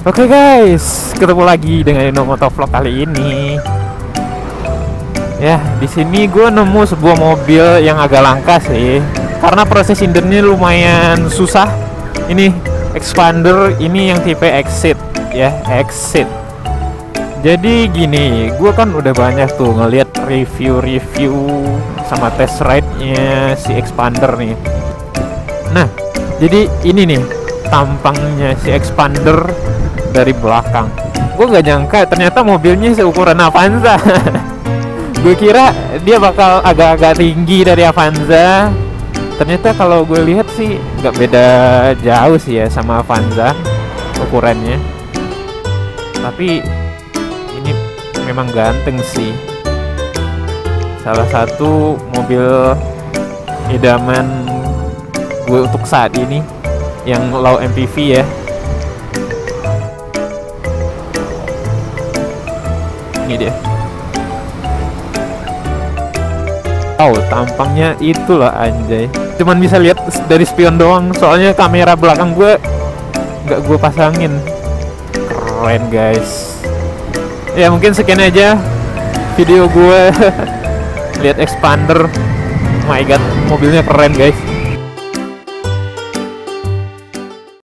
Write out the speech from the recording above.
Oke guys, ketemu lagi dengan Inomotovlog kali ini. Ya, di sini gue nemu sebuah mobil yang agak langka sih, karena proses indennya lumayan susah. Ini expander, ini yang tipe Exit ya, Exit. Jadi gini, gue kan udah banyak tuh ngeliat review-review sama test ride-nya si expander nih. Nah, jadi ini nih tampangnya si expander dari belakang. Gue nggak nyangka ternyata mobilnya seukuran Avanza. Gue kira dia bakal agak-agak tinggi dari Avanza. Ternyata kalau gue lihat sih nggak beda jauh sih ya sama Avanza ukurannya. Tapi ini memang ganteng sih. Salah satu mobil idaman gue untuk saat ini yang low MPV ya. Ini dia. Oh, tampangnya itulah anjay. Cuman bisa lihat dari spion doang, soalnya kamera belakang gue nggak gue pasangin. Keren guys. Ya mungkin sekian aja video gue lihat expander. My god, mobilnya keren guys.